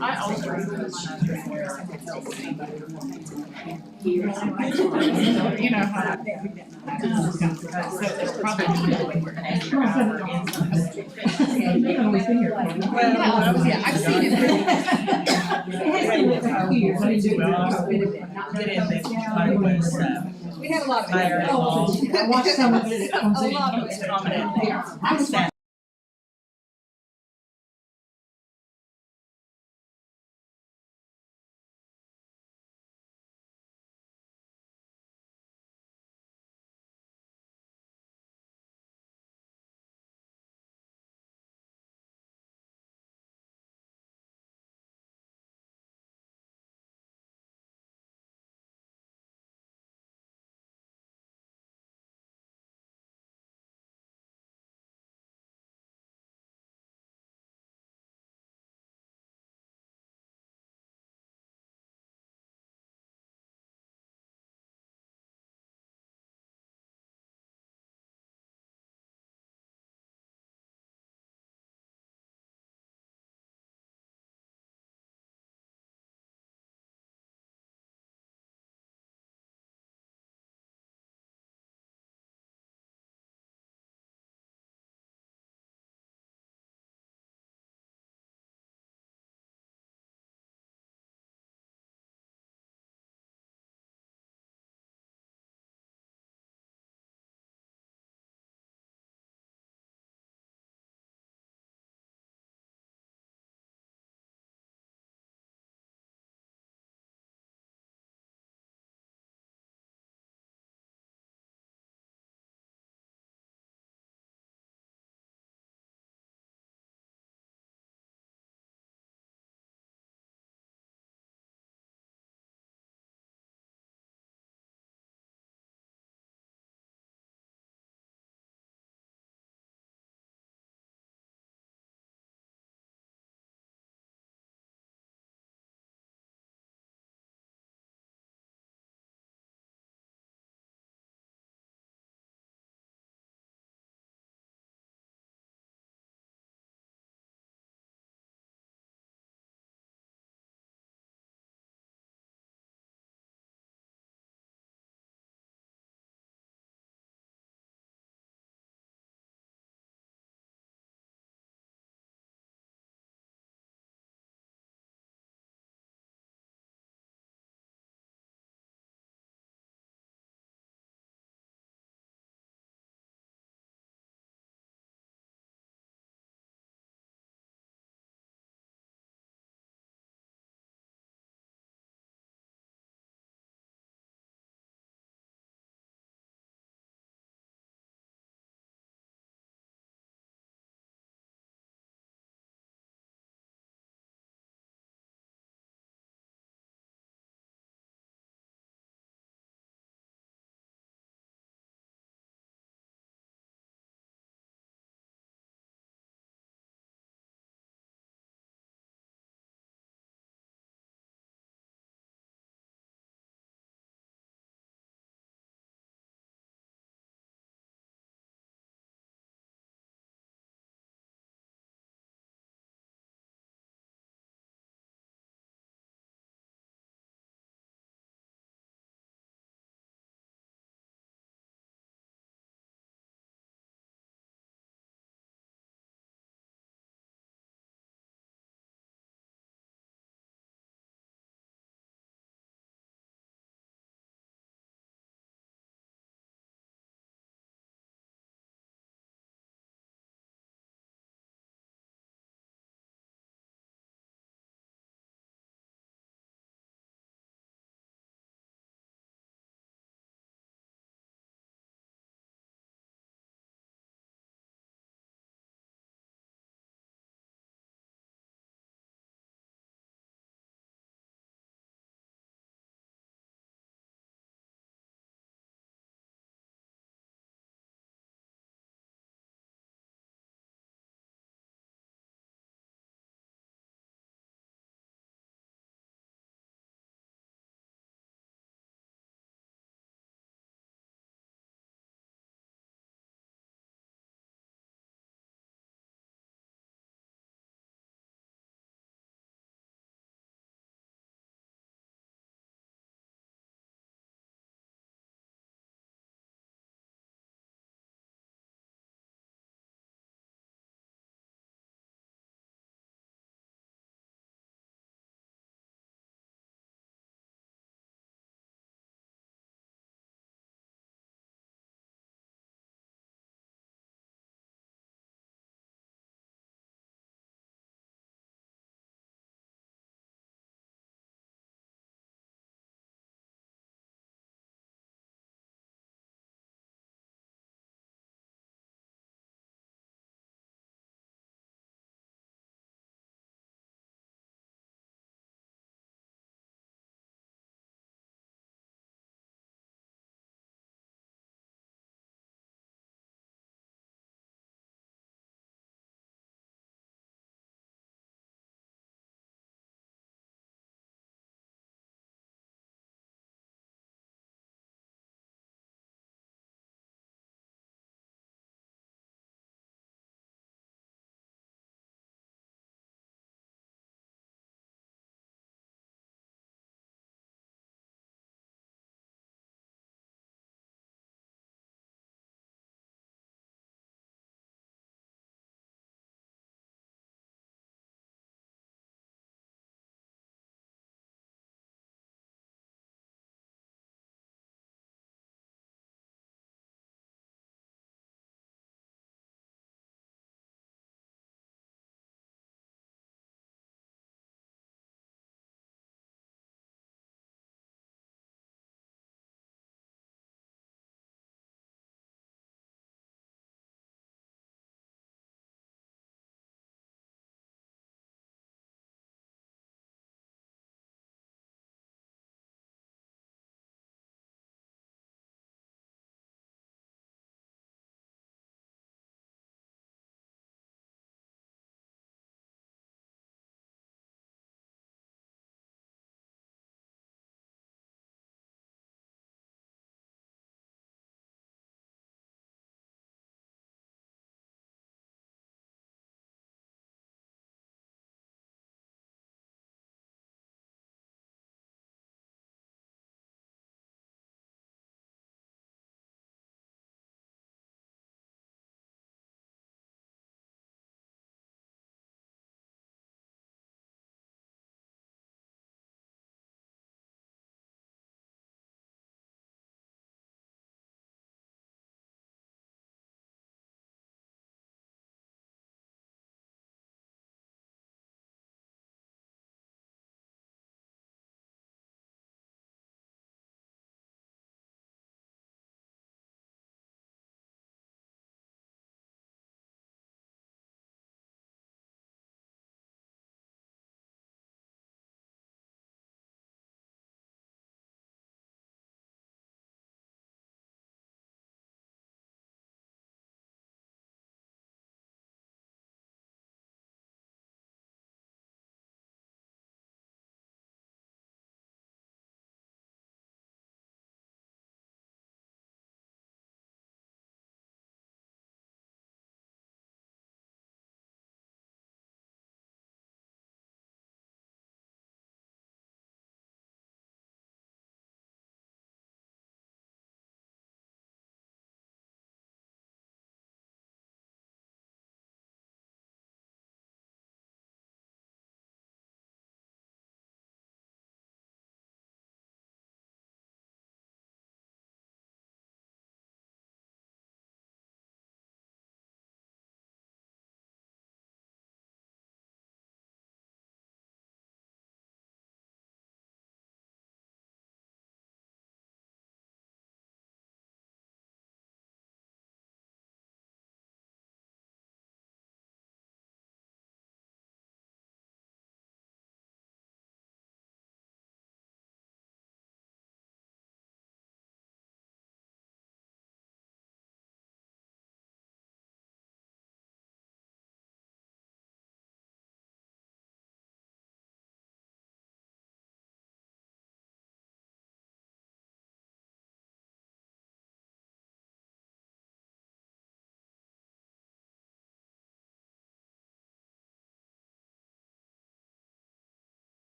I also you know how so it's probably yeah, I've seen it. We had a lot of it. I watched some of it. It comes in. A lot of it. Yeah.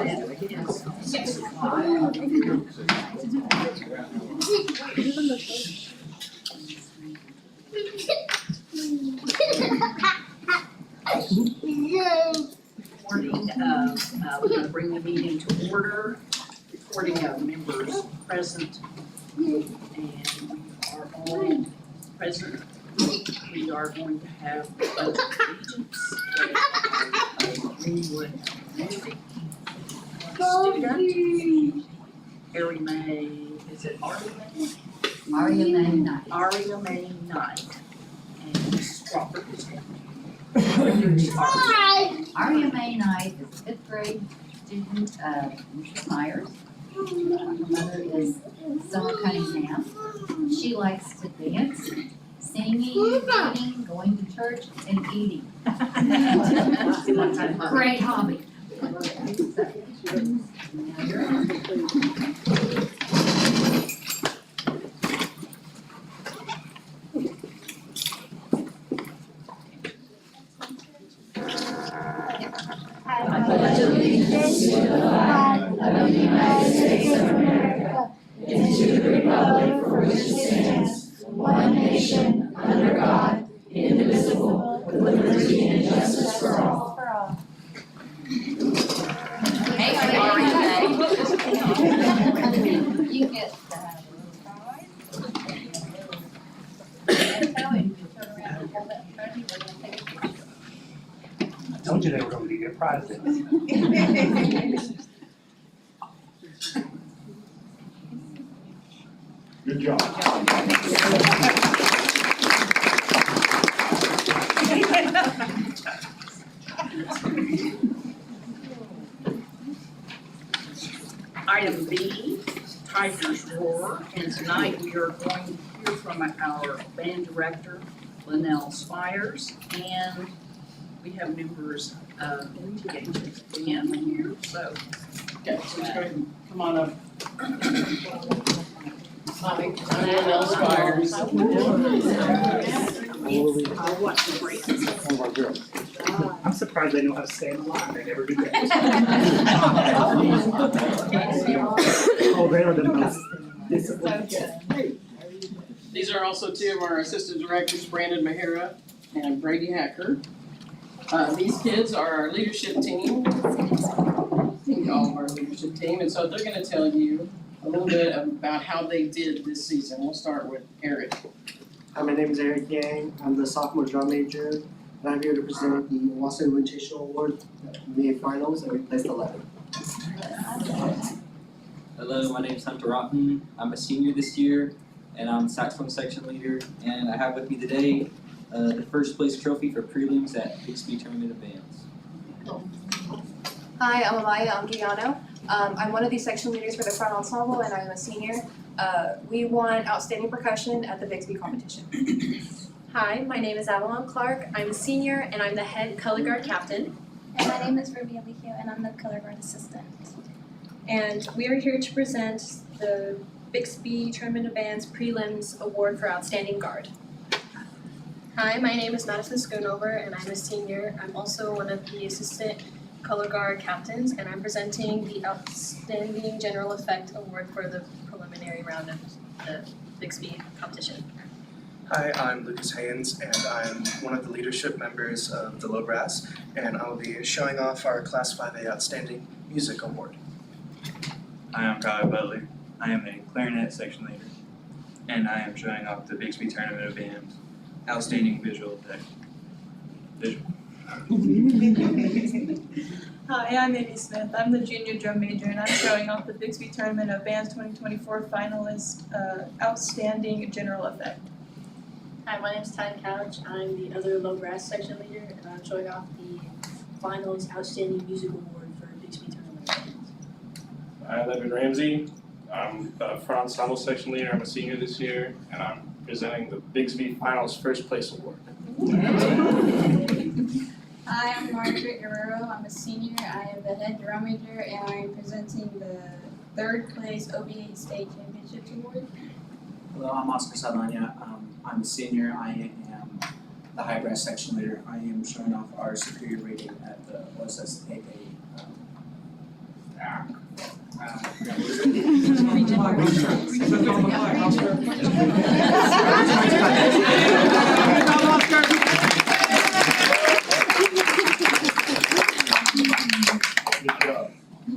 it is 6 o'clock. Recording of, we're gonna bring the meeting to order, recording of members present, and we are all present. We are going to have the pledge of allegiance. Greenwood Community student, Harry May, is it Aria May? Aria May Knight. Aria May Knight, and Mrs. Crawford is going to. Aria May Knight is a fifth grade student of Mr. Myers. Her mother is Summer Cunningham. She likes to dance, singing, reading, going to church, and eating. Great hobby. Now you're on. I pledge allegiance to the flag of the United States of America and to the republic for which it stands, one nation, under God, indivisible, with liberty and justice for all. Hey, Aria May. You get that. I told you they were going to get prizes. Good job. Item B, Tiger's Roar, and tonight we are going to hear from our band director, Linnell Spires, and we have members of TPS band here, so. Okay, so go ahead and come on up. Hi, I'm Linnell Spires. I'm surprised they know how to stay in the line. They never do that. Oh, they are the most disciplined. These are also two of our assistant directors, Brandon Mahara and Brady Hacker. These kids are our leadership team. All of our leadership team, and so they're gonna tell you a little bit about how they did this season. We'll start with Eric. Hi, my name is Eric Yang. I'm the sophomore drum major, and I'm here to present the Wausau Invitational Award VA Finals, and we placed 11. Hello, my name is Hunter Rotten. I'm a senior this year, and I'm saxophone section leader. And I have with me today the first place trophy for prelims at Bixby Tournament of Bands. Hi, I'm Amaya Anguiano. I'm one of the section leaders for the front ensemble, and I'm a senior. We won outstanding percussion at the Bixby competition. Hi, my name is Avalon Clark. I'm a senior and I'm the head color guard captain. And my name is Ruby Alikio, and I'm the color guard assistant. And we are here to present the Bixby Tournament of Bands Prelims Award for Outstanding Guard. Hi, my name is Madison Schoonover and I'm a senior. I'm also one of the assistant color guard captains, and I'm presenting the Outstanding General Effect Award for the preliminary round of the Bixby competition. Hi, I'm Lucas Haynes, and I'm one of the leadership members of the Low Brass, and I will be showing off our Class 5A Outstanding Music Award. Hi, I'm Tyler Butler. I am a clarinet section leader, and I am showing off the Bixby Tournament of Bands Outstanding Visual Effect. Hi, I'm Amy Smith. I'm the junior drum major, and I'm showing off the Bixby Tournament of Bands 2024 finalist Outstanding General Effect. Hi, my name is Ty Couch. I'm the other low brass section leader, and I'm showing off the finals Outstanding Music Award for Bixby Tournament of Bands. I'm Evan Ramsey. I'm the front ensemble section leader. I'm a senior this year, and I'm presenting the Bixby Finals First Place Award. Hi, I'm Margaret Guerrero. I'm a senior. I am the head drum major, and I'm presenting the third place OB8 State Championships Award. Hello, I'm Oscar Saldaña. I'm a senior. I am the high brass section leader. I am showing off our superior rating at the OSS 8A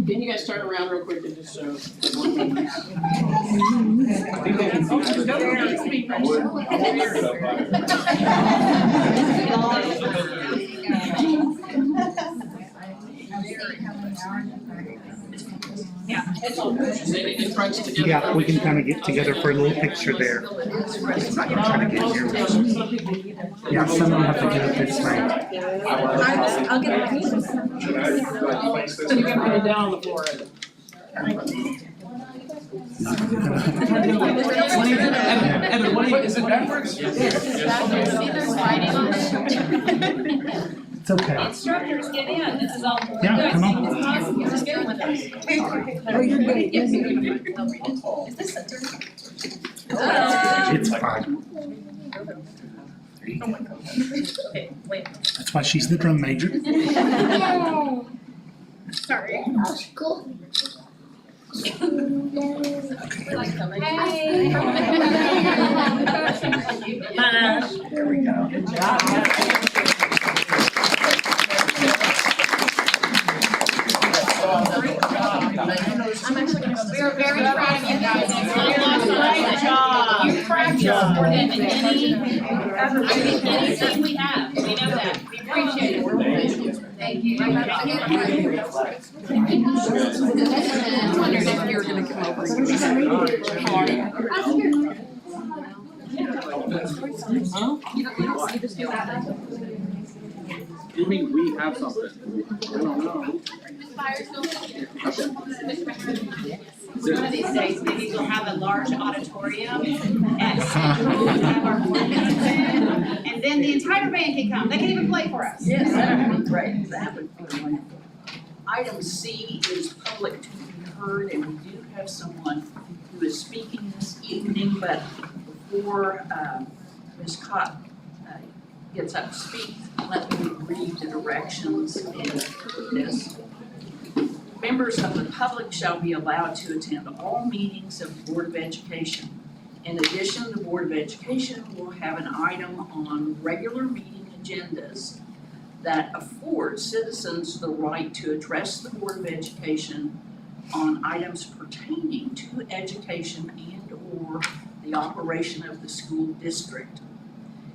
Can you guys turn around real quick and just show? Yeah, we can kind of get together for a little picture there. I'm not gonna try to get here. Yeah, someone have to get up this way. I'll get it. So you're gonna put it down on the floor. Evan, what is it backwards? It's okay. Instructors, get in, this is all. Yeah, come on. Just get with us. Oh, you're good. Is this centered? It's fine. There you go. Okay, wait. That's why she's the drum major. Sorry. Cool. There we go. Good job. We are very proud of you guys. Great job. You practice more than anything we have. We know that. We appreciate it. Thank you. I wondered if you were gonna come over You mean we have something? I don't know. One of these days, maybe we'll have a large auditorium at we'll have our board meetings in, and then the entire band can come. They can even play for us. Yes, that would be great, that would be wonderful. Item C is public to be heard, and we do have someone who is speaking this evening, but before Ms. Cott gets up to speak, let me read the directions in this. Members of the public shall be allowed to attend all meetings of the Board of Education. In addition, the Board of Education will have an item on regular meeting agendas that affords citizens the right to address the Board of Education on items pertaining to education and/or the operation of the school district.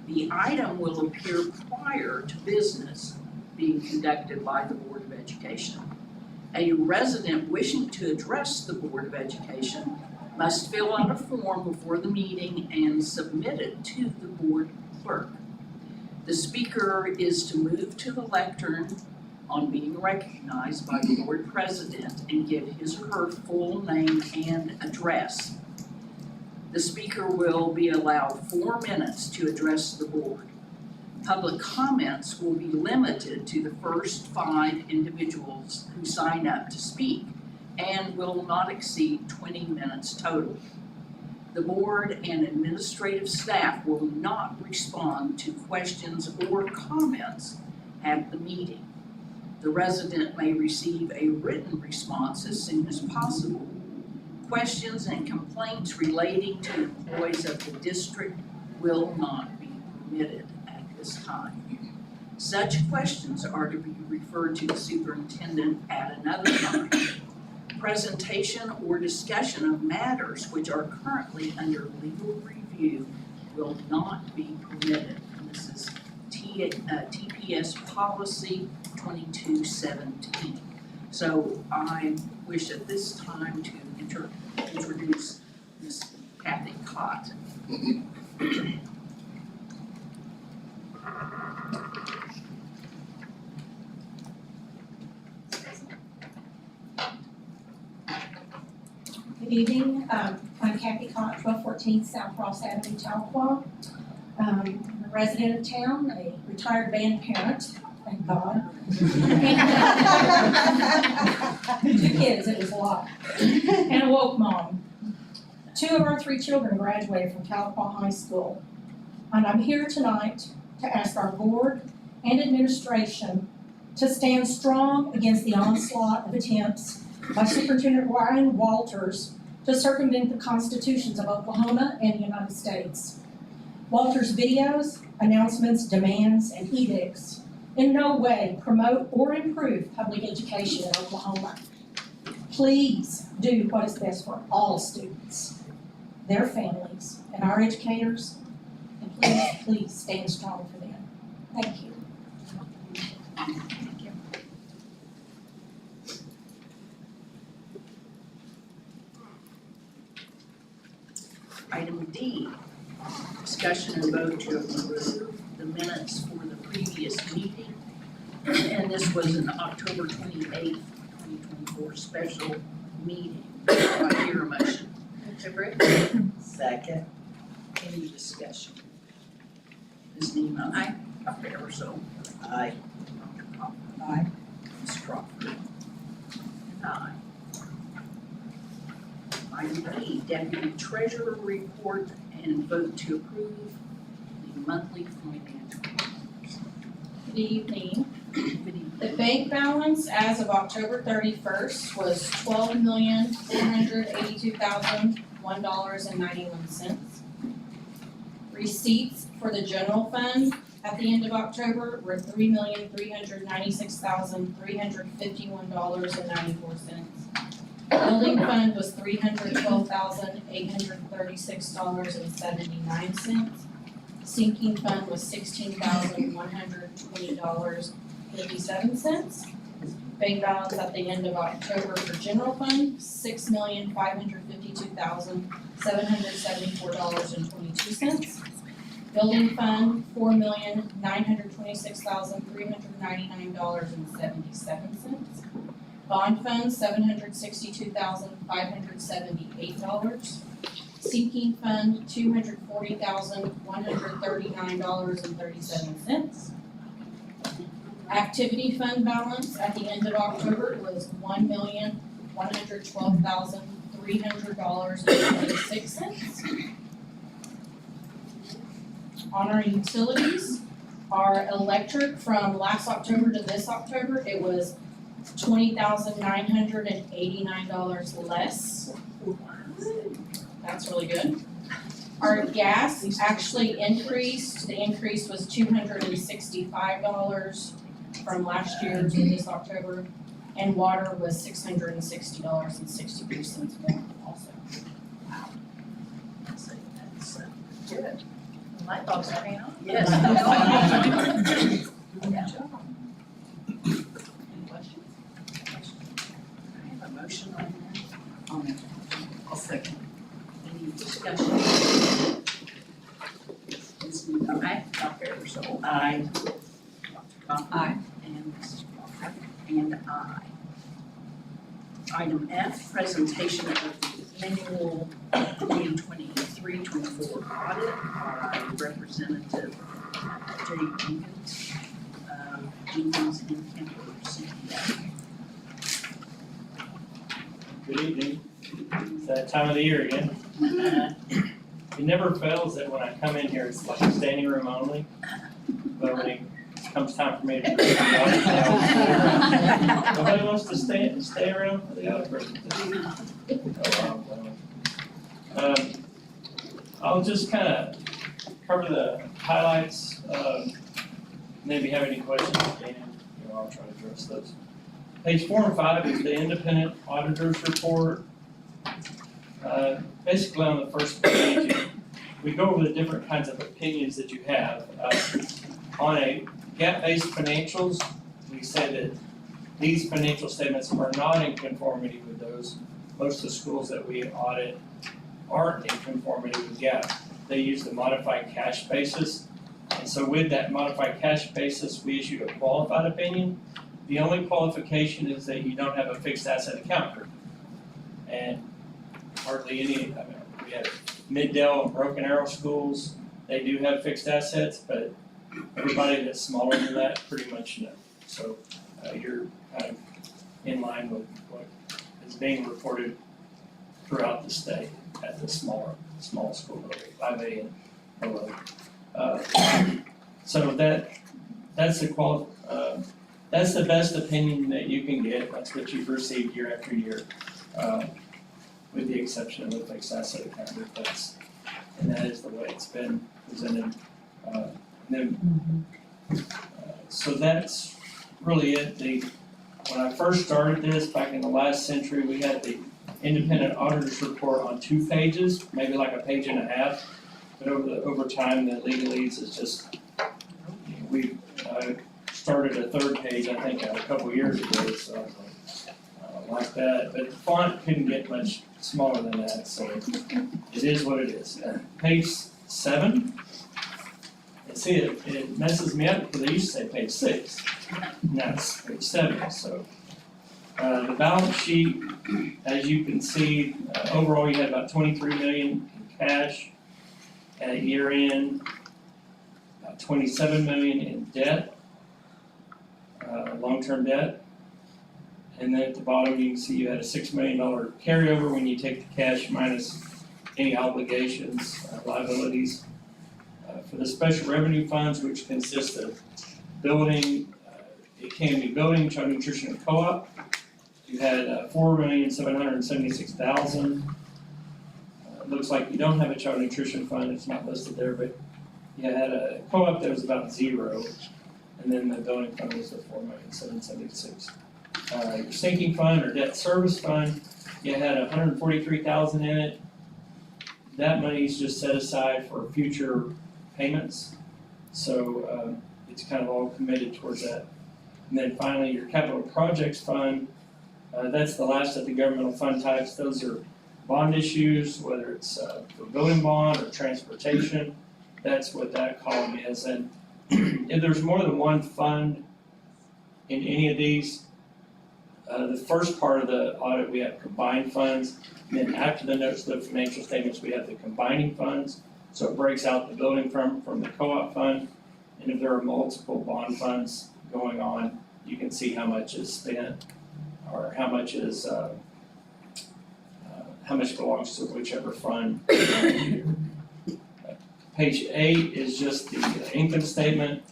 The item will appear prior to business being conducted by the Board of Education. A resident wishing to address the Board of Education must fill out a form before the meeting and submit it to the board clerk. The speaker is to move to the lectern on being recognized by the board president and give his or her full name and address. The speaker will be allowed 4 minutes to address the board. Public comments will be limited to the first 5 individuals who sign up to speak and will not exceed 20 minutes total. The board and administrative staff will not respond to questions or comments at the meeting. The resident may receive a written response as soon as possible. Questions and complaints relating to employees of the district will not be permitted at this time. Such questions are to be referred to the superintendent at another time. Presentation or discussion of matters which are currently under legal review will not be permitted. And this is TPS Policy 2217. So I wish at this time to introduce Ms. Kathy Cott. Good evening, I'm Kathy Cott, 1214 South Ross Avenue, Tahlequah. I'm a resident of town, a retired band parent, thank God. 2 kids, it was a lot, and a woke mom. 2 of our 3 children graduated from Tahlequah High School. And I'm here tonight to ask our board and administration to stand strong against the onslaught of attempts by Superintendent Ryan Walters to circumvent the constitutions of Oklahoma and the United States. Walter's videos, announcements, demands, and edicts in no way promote or improve public education in Oklahoma. Please do what is best for all students, their families, and our educators, and please stand strong for them. Thank you. Item D, discussion and vote to approve the minutes for the previous meeting. And this was an October 28th, 2024 special meeting. Do I hear a motion? To approve? Second. Any discussion? Ms. Nemo? Aye. Dr. Eversole? Aye. Dr. Coppell? Aye. Ms. Crawford? And aye. Item E, Deputy Treasurer report and vote to approve the monthly financial reports. Good evening. Good evening. The bank balance as of October 31st was $12,482,001.91. Receipts for the general fund at the end of October were $3,396,351.94. Building fund was $312,836.79. Sinking fund was $16,120.57. Bank balance at the end of October for general fund, $6,552,774.22. Building fund, $4,926,399.77. Bond fund, $762,578. Sinking fund, $240,139.37. Activity fund balance at the end of October was $1,112,300.26. On our utilities, our electric from last October to this October, it was $20,989 less. That's really good. Our gas actually increased, the increase was $265 from last year to this October, and water was $660.63 more also. That's good. My thoughts are paying off. Yes. Good job. Any questions? I have a motion on that. I'll make a motion. I'll second. Any discussion? Ms. Nemo? Aye. Dr. Eversole? Aye. Dr. Coppell? Aye. And Mrs. Crawford? And aye. Item F, presentation of the annual 2023-24 audit by Representative Jay Jenkins, Jenkins and Kemper, CPA. Good evening. It's that time of the year again. It never fails that when I come in here, it's like standing room only. But when it comes time for me to present the audit, nobody wants to stay around for the audit presentation. I'll just kind of cover the highlights. Maybe have any questions, Dan, I'll try to address those. Page 4 and 5 is the independent auditor's report. Basically on the first page, we go over the different kinds of opinions that you have. On a GAAP-based financials, we say that these financial statements are not in conformity with those. Most of the schools that we audit aren't in conformity with GAAP. They use the modified cash basis. And so with that modified cash basis, we issue a qualified opinion. The only qualification is that you don't have a fixed asset account group. And hardly any, we have Middale and Broken Arrow schools, they do have fixed assets, but everybody that's smaller than that pretty much no. So you're kind of in line with what is being reported throughout the state at the small school level, 5A and below. So that's the best opinion that you can get. That's what you've received year after year. with the exception of the fixed asset account, and that is the way it's been presented. So that's really it. When I first started this, back in the last century, we had the independent auditor's report on 2 pages, maybe like a page and a half. But over time, the legalese is just, we started a 3rd page, I think, a couple years ago, so I was like that. But the font couldn't get much smaller than that, so it is what it is. Page 7, and see, it messes me up because I used to say page 6, and that's page 7, so. The balance sheet, as you can see, overall you had about 23 million in cash at year end, about 27 million in debt, long-term debt. And then at the bottom you can see you had a $6 million carryover when you take the cash minus any obligations, liabilities. For the special revenue funds, which consist of building, it can be building, child nutrition, and co-op. You had $4,776,000. It looks like you don't have a child nutrition fund, it's not listed there, but you had a co-op that was about 0, and then the building fund was the $4,776,000. Your sinking fund or debt service fund, you had $143,000 in it. That money is just set aside for future payments, so it's kind of all committed towards that. And then finally, your capital projects fund. That's the last of the governmental fund types. Those are bond issues, whether it's a building bond or transportation. That's what that column is. And if there's more than one fund in any of these, the first part of the audit, we have combined funds. And then after the notes of the financial statements, we have the combining funds. So it breaks out the building from the co-op fund. And if there are multiple bond funds going on, you can see how much is spent, or how much belongs to whichever fund. Page 8 is just the income statement.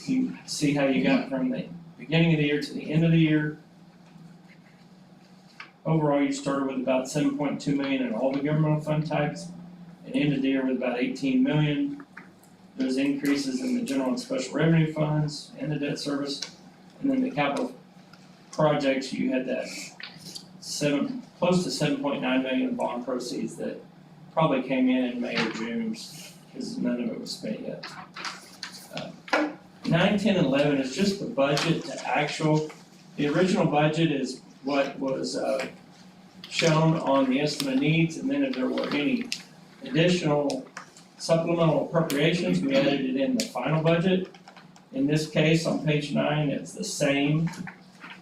You see how you got from the beginning of the year to the end of the year. Overall, you started with about 7.2 million in all the governmental fund types, and ended the year with about 18 million. There's increases in the general and special revenue funds and the debt service, and then the capital projects, you had that close to 7.9 million in bond proceeds that probably came in May or June, because none of it was spent yet. 9, 10, and 11 is just the budget to actual. The original budget is what was shown on the estimate of needs, and then if there were any additional supplemental appropriations, we added it in the final budget. In this case, on page 9, it's the same,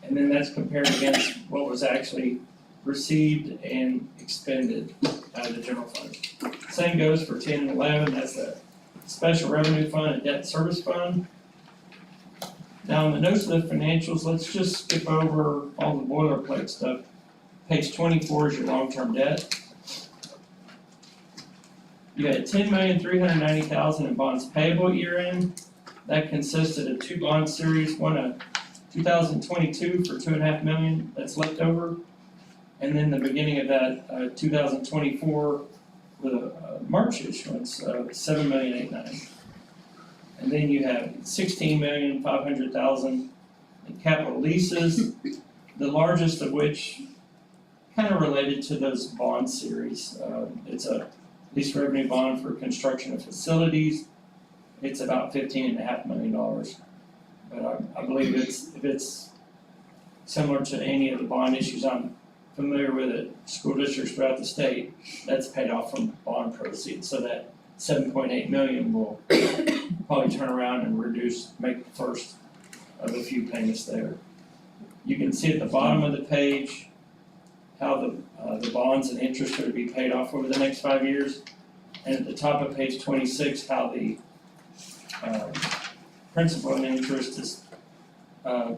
and then that's compared against what was actually received and expended out of the general fund. Same goes for 10 and 11, that's the special revenue fund and debt service fund. Now, in the notes of the financials, let's just skip over all the boilerplate stuff. Page 24 is your long-term debt. You had $10,390,000 in bonds payable at year end. That consisted of 2 bond series, one a 2022 for $2.5 million that's left over, and then the beginning of that 2024 with a March issuance of $7,890,000. And then you have $16,500,000 in capital leases, the largest of which kind of related to those bond series. It's a lease revenue bond for construction of facilities. It's about $15.5 million. But I believe if it's similar to any of the bond issues I'm familiar with at school districts throughout the state, that's paid off from bond proceeds. So that $7.8 million will probably turn around and make the first of a few payments there. You can see at the bottom of the page how the bonds and interest are to be paid off over the next 5 years. And at the top of page 26, how the principal and interest is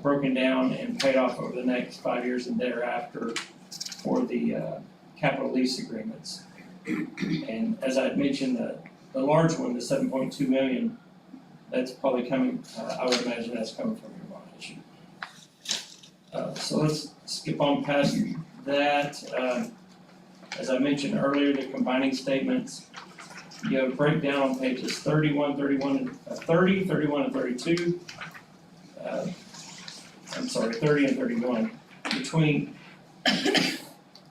broken down and paid off over the next 5 years and thereafter for the capital lease agreements. And as I had mentioned, the large one, the 7.2 million, that's probably coming, I would imagine that's coming from your bond issue. So let's skip on past that. As I mentioned earlier, the combining statements, you have a breakdown on pages 30, 31, and 32. 30 and 31, between,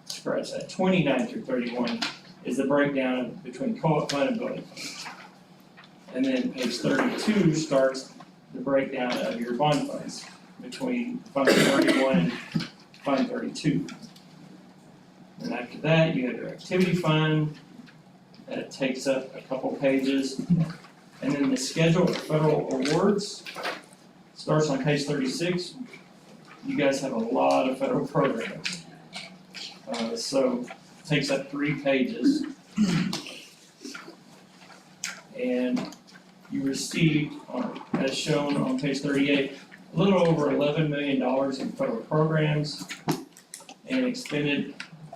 scratch that, 29 through 31 is the breakdown between co-op fund and building fund. And then page 32 starts the breakdown of your bond funds between Fund 31 and Fund 32. And after that, you have your activity fund, that takes up a couple pages. And then the schedule of federal awards starts on page 36. You guys have a lot of federal programs. So it takes up 3 pages. And you received, as shown on page 38, a little over $11 million in federal programs and expended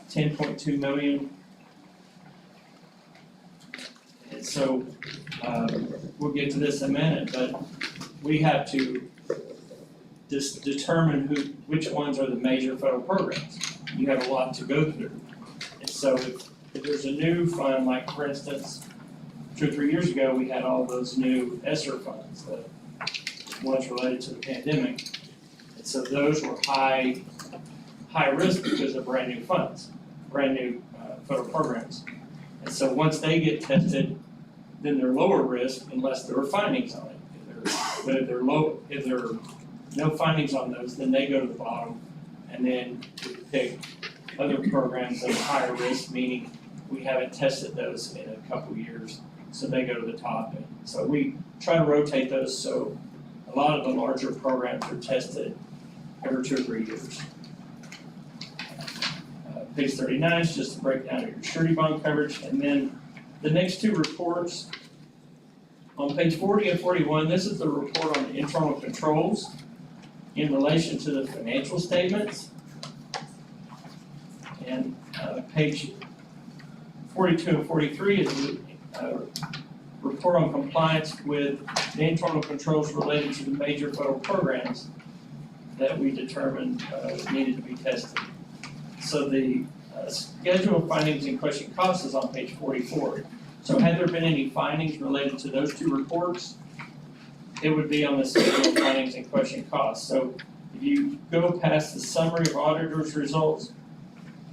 $10.2 million. And so we'll get to this in a minute, but we have to just determine which ones are the major federal programs. You have a lot to go through. And so if there's a new fund, like for instance, 2 or 3 years ago, we had all those new ESSER funds, the ones related to the pandemic. And so those were high risk because of brand new funds, brand new federal programs. And so once they get tested, then they're lower risk unless there are findings on it. But if there are no findings on those, then they go to the bottom, and then we pick other programs that are higher risk, meaning we haven't tested those in a couple years, so they go to the top. And so we try to rotate those, so a lot of the larger programs are tested every 2 or 3 years. Page 39 is just a breakdown of your surety bond coverage, and then the next 2 reports, on page 40 and 41, this is the report on the internal controls in relation to the financial statements. And page 42 and 43 is the report on compliance with the internal controls related to the major federal programs that we determined needed to be tested. So the schedule of findings and question costs is on page 44. So had there been any findings related to those 2 reports, it would be on the schedule of findings and question costs. So if you go past the summary of auditors' results,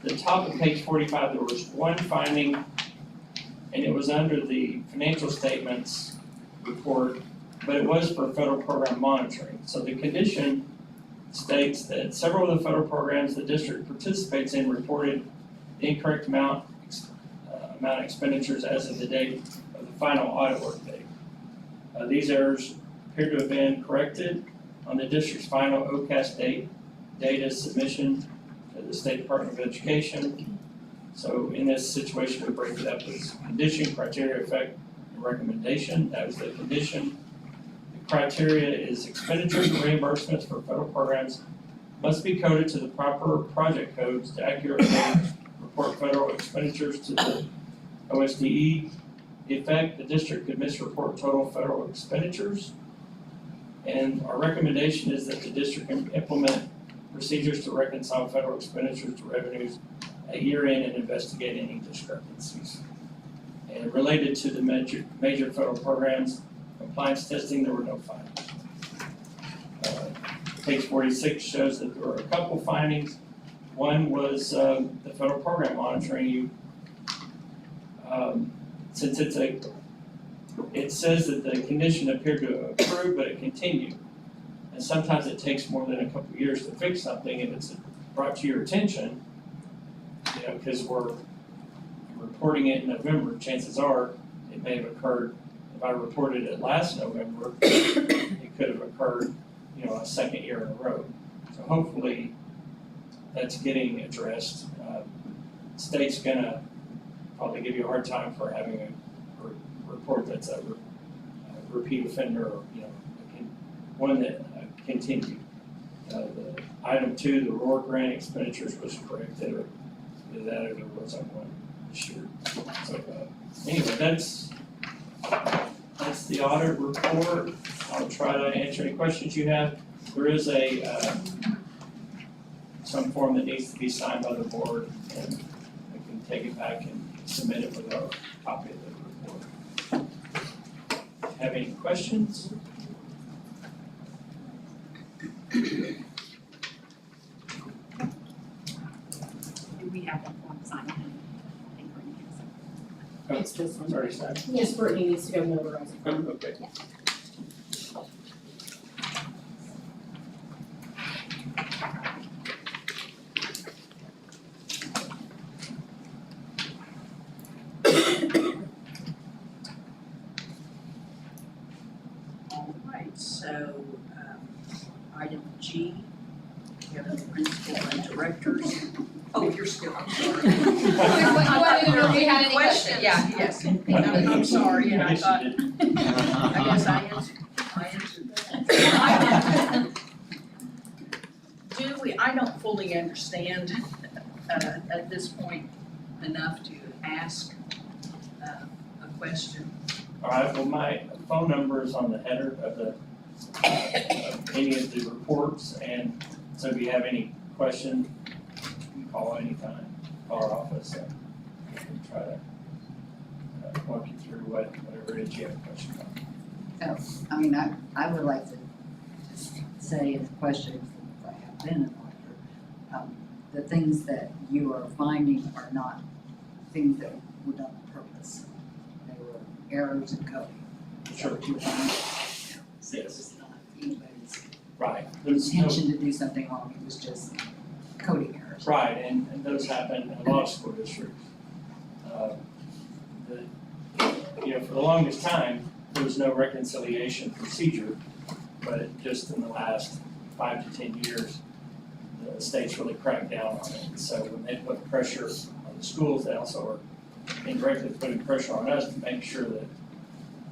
the top of page 45, there was 1 finding, and it was under the financial statements report, but it was for federal program monitoring. So the condition states that several of the federal programs the district participates in reported the incorrect amount of expenditures as of the date of the final audit work date. These errors appear to have been corrected on the district's final OCAS data submission to the State Department of Education. So in this situation, we break it up as condition, criteria, effect, and recommendation. That was the condition. The criteria is expenditures and reimbursements for federal programs must be coded to the proper project codes to accurately report federal expenditures to the OSDE. The effect, the district could misreport total federal expenditures. And our recommendation is that the district can implement procedures to reconcile federal expenditures to revenues at year end and investigate any discrepancies. And related to the major federal programs, compliance testing, there were no findings. Page 46 shows that there were a couple findings. One was the federal program monitoring. Since it says that the condition appeared to approve, but it continued. And sometimes it takes more than a couple of years to fix something if it's brought to your attention, because we're reporting it in November. Chances are it may have occurred, if I reported it last November, it could have occurred, a second year in a row. So hopefully that's getting addressed. State's gonna probably give you a hard time for having a report that's a repeat offender, or one that continued. The item 2, the ROAR grant expenditures was corrected, or either that or there wasn't one this year. So anyway, that's the audit report. I'll try to answer any questions you have. There is some form that needs to be signed by the board, and I can take it back and submit it with our copy of the report. Have any questions? Do we have that form signed? I think we're gonna get some. It's this one. Already signed. Yes, Brittany needs to go notarize it. Okay. All right, so, item G, we have the principal and directors. Oh, you're still, I'm sorry. I wanted to know if we had any questions. Yeah, yes, I'm sorry, and I thought, I guess I answered that. I don't fully understand, at this point enough to ask, a question. All right, well, my phone number is on the header of the, of any of the reports, and so if you have any questions, you can call anytime, call our office, and we can try to walk you through whatever it is you have a question about. I mean, I would like to say as a question, since I have been an auditor, the things that you are finding are not things that were done on purpose. They were errors in code. Is that what you were finding? So it was not anybody's Right, there's no, intention to do something wrong, it was just coding errors. right, and those happen in a lot of school districts. For the longest time, there was no reconciliation procedure, but just in the last 5 to 10 years, the state's really cracked down on it. So when they put pressure on the schools, they also are indirectly putting pressure on us to make sure that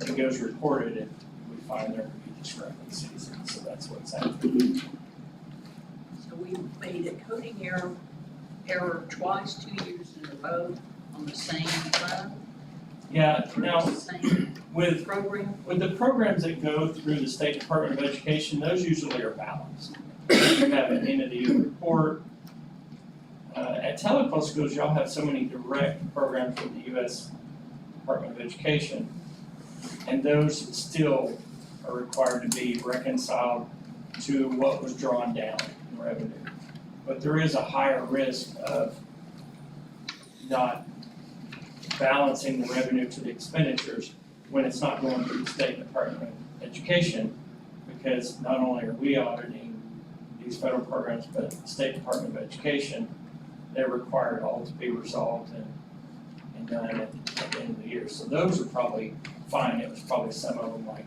it goes reported and we find there to be discrepancies, and so that's what's happening. So we made a coding error twice, 2 years in a row on the same fund, Yeah, now, the same with program. With the programs that go through the State Department of Education, those usually are balanced. You have an end of the year report. At telephone schools, y'all have so many direct programs with the U.S. Department of Education, and those still are required to be reconciled to what was drawn down in revenue. But there is a higher risk of not balancing the revenue to the expenditures when it's not going through the State Department of Education, because not only are we auditing these federal programs, but the State Department of Education, they're required all to be resolved and done at the end of the year. So those are probably fine. It was probably some of them like,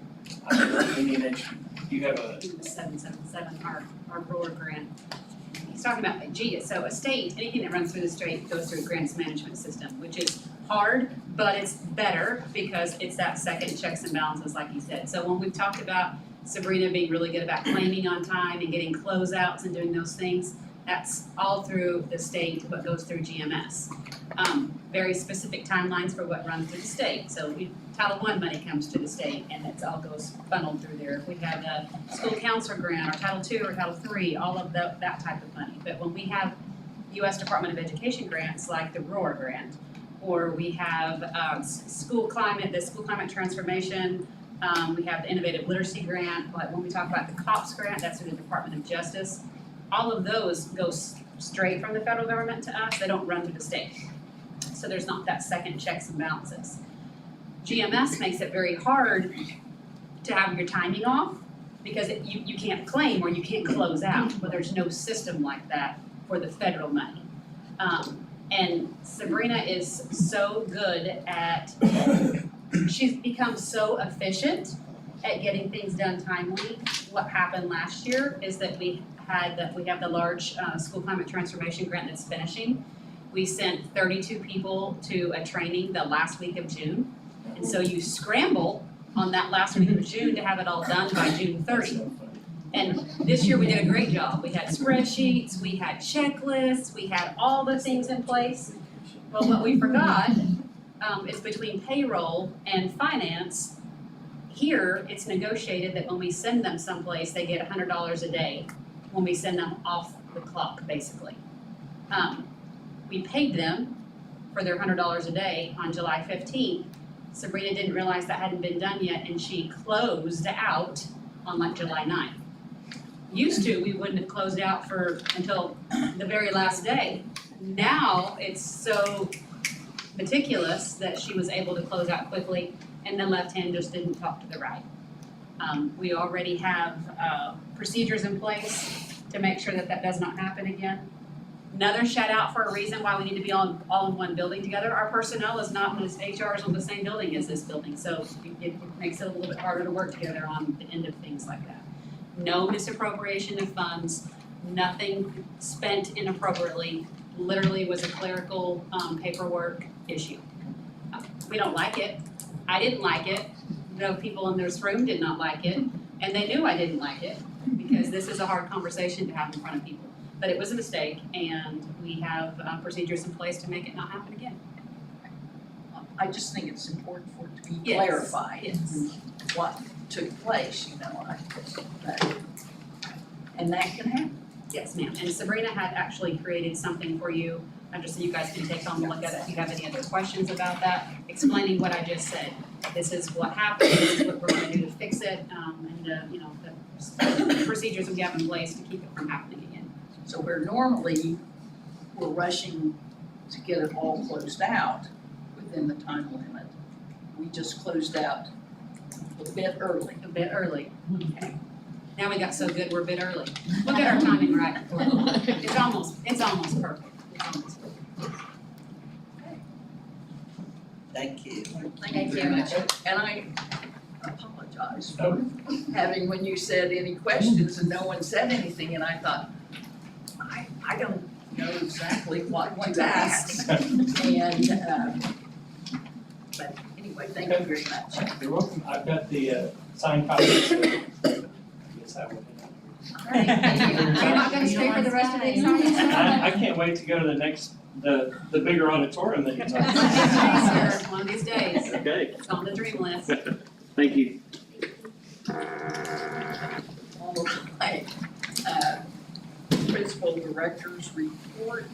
you have a, 777, our ROAR grant. He's talking about GIA. So a state, anything that runs through the state goes through a grants management system, which is hard, but it's better because it's that second checks and balances, like you said. So when we've talked about Sabrina being really good about claiming on time and getting closeouts and doing those things, that's all through the state, what goes through GMS. Very specific timelines for what runs through the state. So Title I money comes to the state and it all goes funneled through there. If we have the school counselor grant or Title II or Title III, all of that type of money. But when we have U.S. Department of Education grants like the ROAR grant, or we have the school climate transformation, we have the innovative literacy grant, but when we talk about the COPS grant, that's through the Department of Justice. All of those go straight from the federal government to us, they don't run through the state. So there's not that second checks and balances. GMS makes it very hard to have your timing off because you can't claim or you can't close out, but there's no system like that for the federal money. And Sabrina is so good at, she's become so efficient at getting things done timely. What happened last year is that we have the large school climate transformation grant that's finishing. We sent 32 people to a training the last week of June. And so you scramble on that last week of June to have it all done by June 30th. And this year we did a great job. We had spreadsheets, we had checklists, we had all the things in place. Well, what we forgot is between payroll and finance, here it's negotiated that when we send them someplace, they get $100 a day when we send them off the clock, basically. We paid them for their $100 a day on July 15th. Sabrina didn't realize that hadn't been done yet, and she closed out on like July 9th. Used to, we wouldn't have closed out until the very last day. Now, it's so meticulous that she was able to close out quickly, and the left hand just didn't talk to the right. We already have procedures in place to make sure that that does not happen again. Another shout out for a reason why we need to be all in one building together. Our personnel is not, HR is on the same building as this building, so it makes it a little bit harder to work together on the end of things like that. No misappropriation of funds, nothing spent inappropriately, literally was a clerical paperwork issue. We don't like it. I didn't like it. No people in this room did not like it, and they knew I didn't like it because this is a hard conversation to have in front of people. But it was a mistake, and we have procedures in place to make it not happen again. I just think it's important for it to be Yes. clarified. Yes. What took place, and that can happen. Yes, ma'am. And Sabrina had actually created something for you, just so you guys can take home and look at it if you have any other questions about that, explaining what I just said. This is what happened, this is what we're gonna do to fix it, and the procedures we have in place to keep it from happening again. So where normally we're rushing to get it all closed out within the time limit, we just closed out a bit early. A bit early. Okay. Now we got so good, we're a bit early. We'll get our timing right. It's almost perfect. It's almost perfect. Thank you. Thank you very much. And I apologize for having, when you said any questions and no one said anything, and I thought, I don't know exactly what to ask. And, but anyway, thank you very much. You're welcome. I've got the signed copies. So yes, I will. Alright, thank you. Are you not gonna stay for the rest of the exciting stuff? I can't wait to go to the next, the bigger auditorium that you're talking about. Yes, sir. One of these days. Okay, It's on the dream list. thank you. All right, principal director's report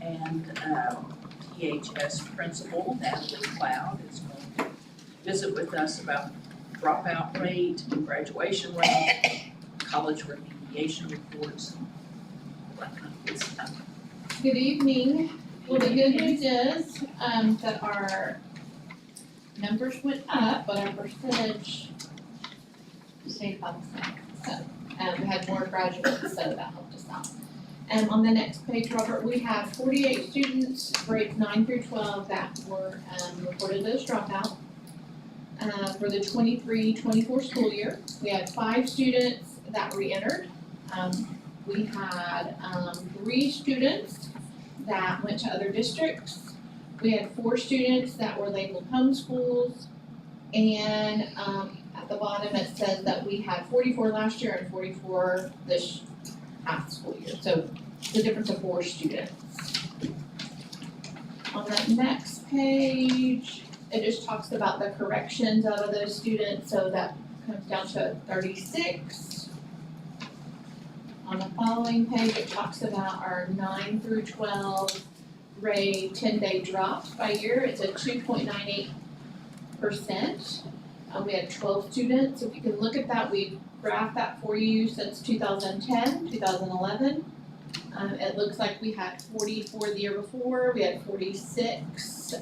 and THS principal Natalie Cloud is going to visit with us about dropout rate, graduation rate, college remediation reports, all that kind of good stuff. Good evening. Well, the good news is, that our numbers went up, but our percentage stayed about the same. So, we had more graduates, so that helped us out. And on the next page, Robert, we have 48 students, grades 9 through 12, that were, reported as dropout. For the 23-24 school year, we had 5 students that re-entered. We had 3 students that went to other districts. We had 4 students that were labeled homeschools. And at the bottom it says that we had 44 last year and 44 this past school year. So the difference of 4 students. On that next page, it just talks about the corrections out of those students. So that comes down to 36. On the following page, it talks about our 9 through 12 grade 10-day drops by year. It's a 2.98%. We had 12 students. If you can look at that, we've graphed that for you since 2010, 2011. It looks like we had 44 the year before. We had 46,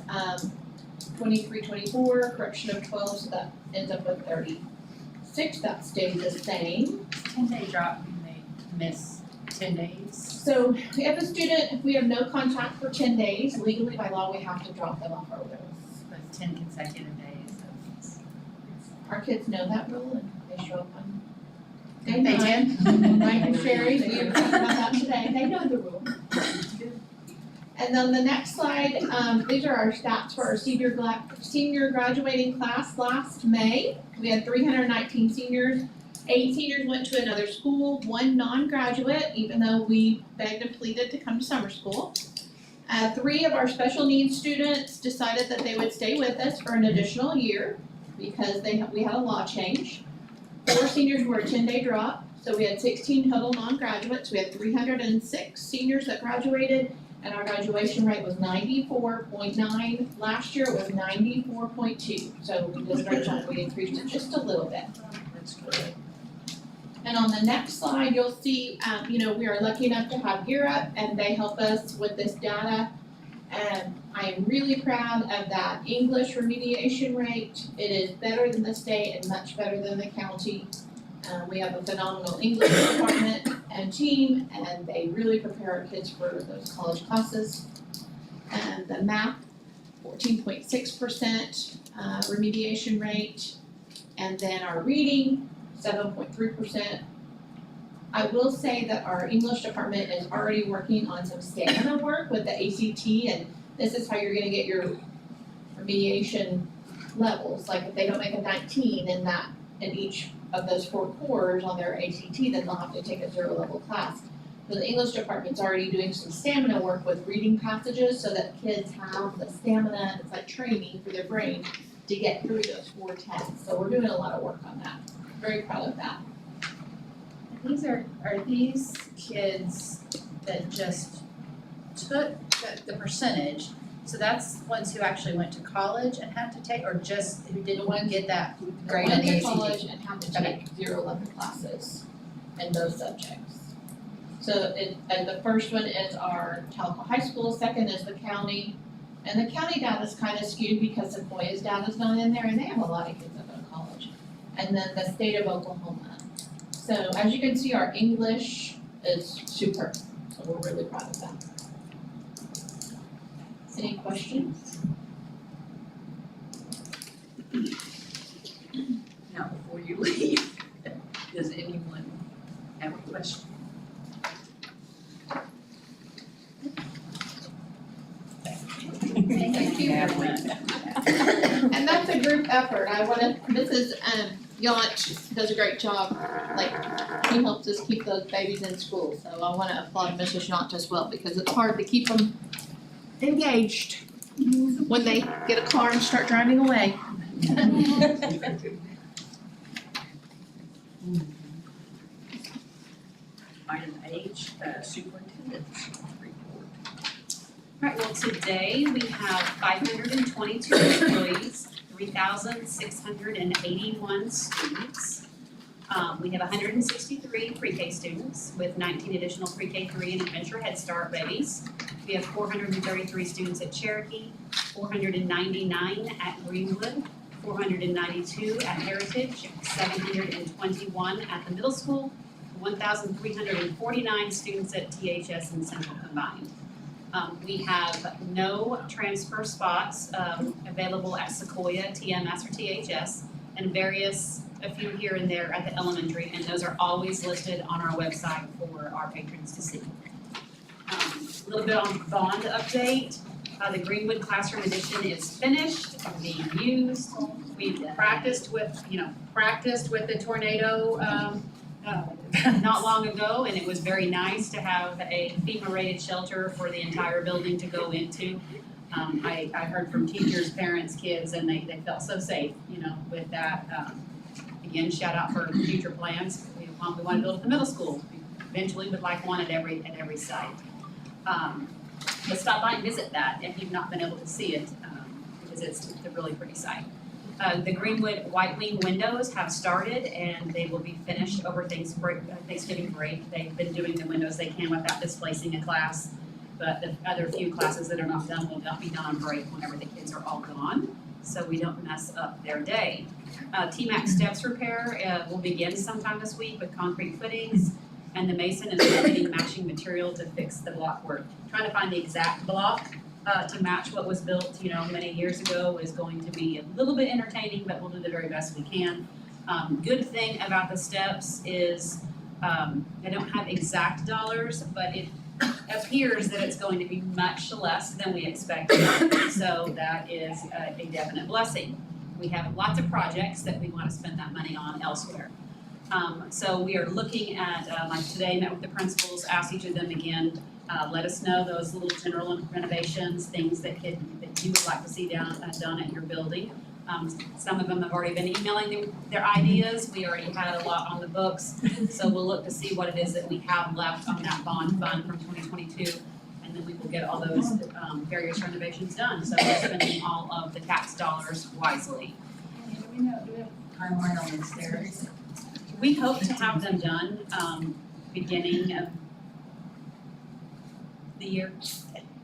23, 24, correction of 12, so that ends up with 36. That stayed the same. 10-day drop, you may miss 10 days. So if a student, if we have no contact for 10 days, legally by law, we have to drop them off our list. But 10 consecutive days of. Our kids know that rule and they show up on day They 9. Mike and Sherry, we were talking about that today, they know the rule. And then the next slide, these are our stats for our senior graduating class last May. We had 319 seniors. 8 seniors went to another school, 1 non-graduate, even though we begged and pleaded to come to summer school. 3 of our special needs students decided that they would stay with us for an additional year because we had a law change. 4 seniors were a 10-day drop, so we had 16 total non-graduates. We had 306 seniors that graduated, And our graduation rate was 94.9. Last year it was 94.2. So we did a great job. We increased it just a little bit. That's good. And on the next slide, you'll see, we are lucky enough to have Europe, and they help us with this data. And I am really proud of that English remediation rate. It is better than the state and much better than the county. We have a phenomenal English department and team, and they really prepare our kids for those college classes. And the math, 14.6% remediation rate. And then our reading, 7.3%. I will say that our English department is already working on some stamina work with the ACT, and this is how you're gonna get your remediation levels. Like if they don't make a 19 in each of those 4 cores on their ACT, then they'll have to take a 0 level class. So the English department's already doing some stamina work with reading passages so that kids have the stamina, it's like training for their brain to get through those 4 tests. So we're doing a lot of work on that. Very proud of that. Are these kids that just took the percentage, so that's ones who actually went to college and had to take, or just who didn't get that grade on Went the to ACT? college and have to take 0 level classes in those subjects. So and the first one is our Talco High School, second is the county. And the county data is kind of skewed because Sequoia's data is not in there, and they have a lot of kids that go to college. And then the state of Oklahoma. So as you can see, our English is superb, so we're really proud of that. Any questions? Now, before you leave, does anyone have a question? Thank you. And that's a group effort. Mrs. Yacht does a great job. Like, he helps us keep those babies in school. So I wanna applaud Mrs. Yacht as well, because it's hard to keep them engaged when they get a car and start driving away. Item H, superintendent's report. Alright, well, today we have 522 employees, 3,681 students. We have 163 pre-K students with 19 additional pre-K 3 and Adventure Head Start babies. We have 433 students at Cherokee, 499 at Greenwood, 492 at Heritage, 721 at the middle school, 1,349 students at THS and Central combined. We have no transfer spots available at Sequoia, TMS, or THS, and a few here and there at the elementary, and those are always listed on our website for our patrons to see. A little bit on bond update. The Greenwood Classroom Edition is finished, being used. We practiced with the tornado not long ago, and it was very nice to have a FEMA-rated shelter for the entire building to go into. I heard from teachers, parents, kids, and they felt so safe, with that. Again, shout out for future plans. We want to build at the middle school. We eventually would like one at every site. But stop by and visit that if you've not been able to see it, because it's a really pretty site. The Greenwood White Wing windows have started, and they will be finished over Thanksgiving break. They've been doing the windows they can without displacing a class, but the other few classes that are not done will not be done on break whenever the kids are all gone, so we don't mess up their day. T-Max steps repair will begin sometime this week with concrete footings, and the mason is getting matching material to fix the block work. Trying to find the exact block to match what was built, many years ago is going to be a little bit entertaining, but we'll do the very best we can. Good thing about the steps is I don't have exact dollars, but it appears that it's going to be much less than we expected, so that is a definite blessing. We have lots of projects that we want to spend that money on elsewhere. So we are looking at, like today, met with the principals, asked each of them again, let us know those little general renovations, things that you would like to see done at your building. Some of them have already been emailing their ideas. We already had a lot on the books, so we'll look to see what it is that we have left on that bond fund from 2022, and and then we will get all those, various renovations done, so we're spending all of the tax dollars wisely. Do we have timeline on the stairs? We hope to have them done, beginning of the year.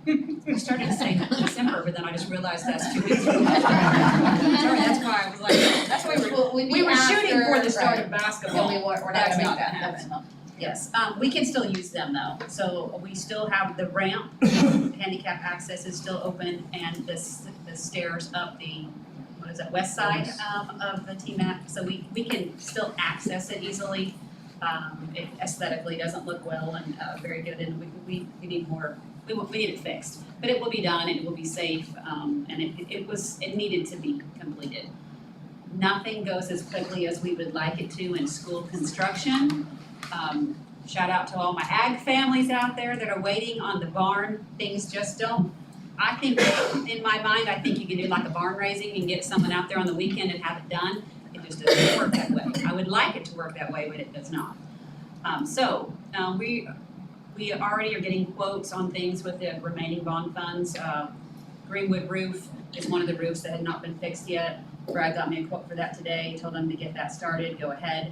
I started to say December, but then I just realized that's 2 weeks from now. Sorry, that's why I was like, that's why we were shooting for the start of basketball. we're not That's gonna not make that gonna happen. Yes, we can still use them though, so we still have the ramp, handicap access is still open, and the stairs up the, what is it, west side, of the TMAC, so we can still access it easily. It aesthetically doesn't look well and, very good, and we need more, we need it fixed. But it will be done, and it will be safe, and it needed to be completed. Nothing goes as quickly as we would like it to in school construction. Shout out to all my ag families out there that are waiting on the barn. Things just don't, I think, in my mind, I think you can do like a barn raising and get someone out there on the weekend and have it done. It just doesn't work that way. I would like it to work that way, but it does not. We already are getting quotes on things with the remaining bond funds. Greenwood roof is one of the roofs that had not been fixed yet. Brad got me a quote for that today, told them to get that started, go ahead.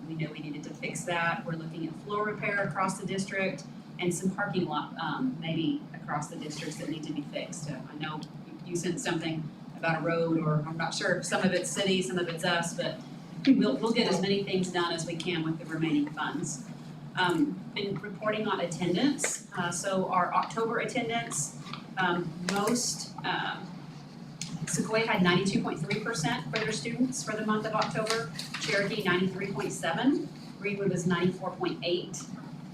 We knew we needed to fix that. We're looking at floor repair across the district and some parking lot, maybe across the districts that need to be fixed. I know you sent something about a road, or I'm not sure if some of it's city, some of it's us, but we'll get as many things done as we can with the remaining funds. Been reporting on attendance, so our October attendance, Sequoia had 92.3% for their students for the month of October, Cherokee 93.7, Greenwood was 94.8,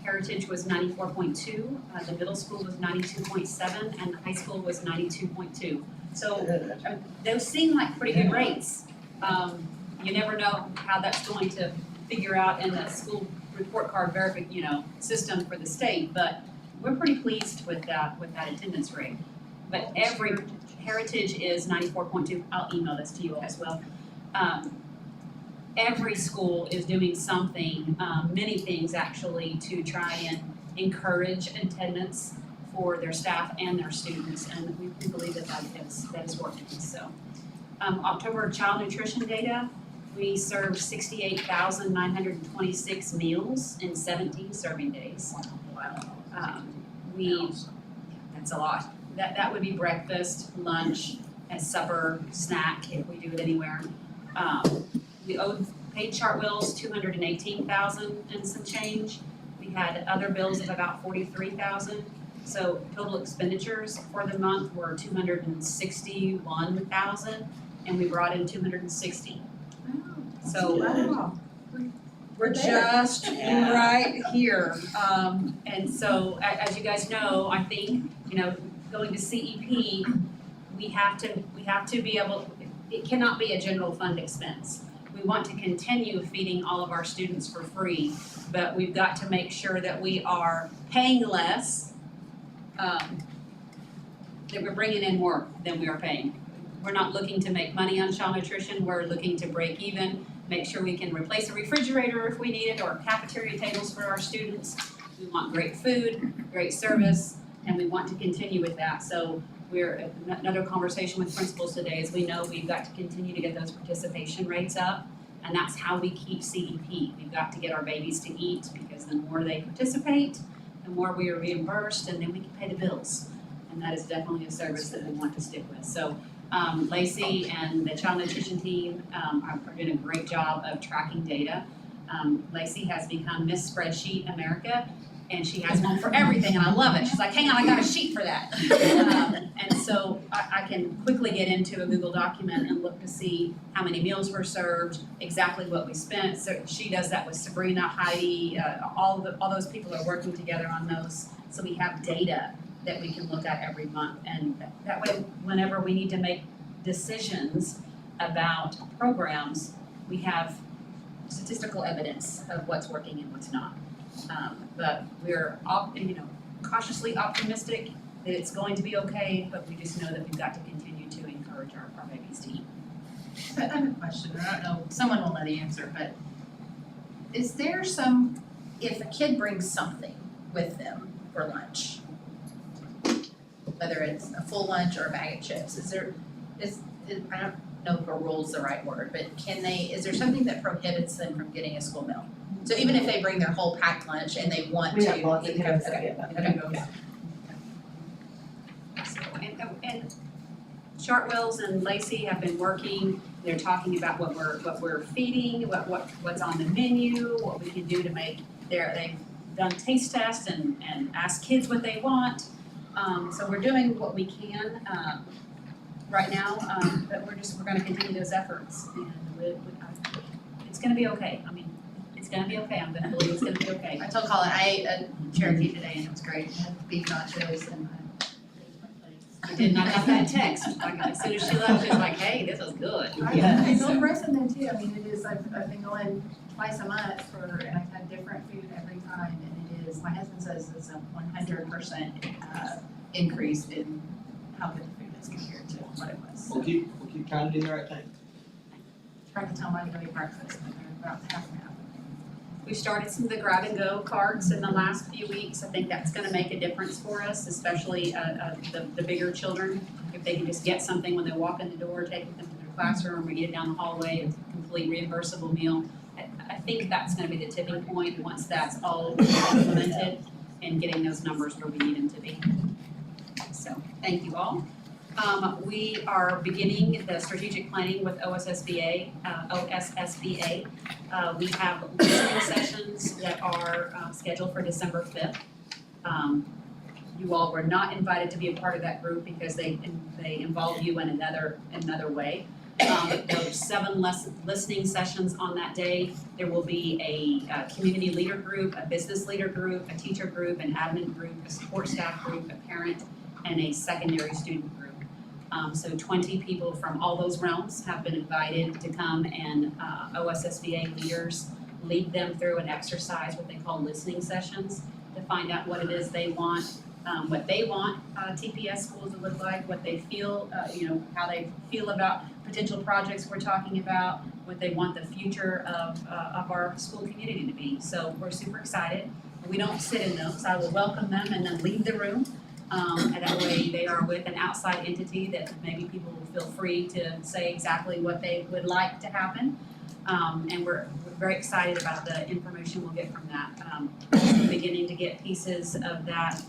Heritage was 94.2, the middle school was 92.7, and the high school was 92.2. So those seem like pretty good rates. You never know how that's going to figure out in the school report card system for the state, but we're pretty pleased with that attendance rate. But every Heritage is 94.2. I'll email this to you all as well. Every school is doing something, many things actually, to try and encourage attendance for their staff and their students, and we believe that is working. So, October child nutrition data, we served 68,926 meals in 17 serving days. Wow. That's a lot. That would be breakfast, lunch, and supper, snack, if we do it anywhere. We owed paid chart bills 218,000 and some change. We had other bills of about 43,000. So total expenditures for the month were 261,000, and we brought in 260. So we're just right here. And so as you guys know, I think, going to CEP, we have to be able, it cannot be a general fund expense. We want to continue feeding all of our students for free, but we've got to make sure that we are paying less, that we're bringing in more than we are paying. We're not looking to make money on child nutrition, we're looking to break even, make sure we can replace a refrigerator if we need it, or cafeteria tables for our students. We want great food, great service, and we want to continue with that. So another conversation with principals today is we know we've got to continue to get those participation rates up, and that's how we keep CEP. We've got to get our babies to eat, because the more they participate, the more we are reimbursed, and then we can pay the bills. And that is definitely a service that we want to stick with. So Lacey and the child nutrition team are doing a great job of tracking data. Lacey has become Miss Spreadsheet America, and she has one for everything, and I love it. She's like, hang on, I got a sheet for that. And so I can quickly get into a Google document and look to see how many meals were served, exactly what we spent. So she does that with Sabrina, Heidi, all those people are working together on those. So we have data that we can look at every month, and that way, whenever we need to make decisions about programs, we have statistical evidence of what's working and what's not. But we're cautiously optimistic that it's going to be okay, but we just know that we've got to continue to encourage our babies to eat. I have a question, I don't know, someone will know the answer, but is there if a kid brings something with them for lunch, whether it's a full lunch or a bag of chips? I don't know if a rule's the right word, but is there something that prohibits them from getting a school meal? So even if they bring their whole packed lunch and they want to. We have lots of kids that okay, get that. okay. And Chartwells and Lacey have been working, they're talking about what we're feeding, what's on the menu, what we can do to make they've done taste tests and asked kids what they want. So we're doing what we can right now, but we're gonna continue those efforts, and it's gonna be okay. I mean, it's gonna be okay. I'm gonna believe it's gonna be okay. I told Colin, I ate a Cherokee today and it was great. I had beef nachos and I did not have that text. Like, as soon as she left, she was like, hey, this is good. I feel impressed in them too. I mean, it is, I've been going twice a month and I've had different food every time, and it is, my husband says it's a 100% increase in how good the food is compared to what it was. We'll keep trying to do the right thing. Tried to tell my to eat breakfast, but they're about half an hour. We've started some of the grab and go carts in the last few weeks. I think that's gonna make a difference for us, especially the bigger children. If they can just get something when they walk in the door, take them to their classroom, or eat it down the hallway, it's a complete reimbursable meal. I think that's gonna be the tipping point once that's all implemented and getting those numbers where we need them to be. So, thank you all. We are beginning the strategic planning with OSSBA. We have listening sessions that are scheduled for December 5th. You all were not invited to be a part of that group because they involve you in another way. There were 7 listening sessions on that day. There will be a community leader group, a business leader group, a teacher group, an admin group, a support staff group, a parent, and a secondary student group. So 20 people from all those realms have been invited to come, and OSSBA leaders lead them through an exercise, what they call listening sessions, to find out what it is they want, what they want TPS schools to look like, what they feel, how they feel about potential projects we're talking about, what they want the future of our school community to be. So we're super excited. We don't sit in those. I will welcome them and then leave the room. And that way they are with an outside entity that maybe people will feel free to say exactly what they would like to happen. And we're very excited about the information we'll get from that. Also beginning to get pieces of that.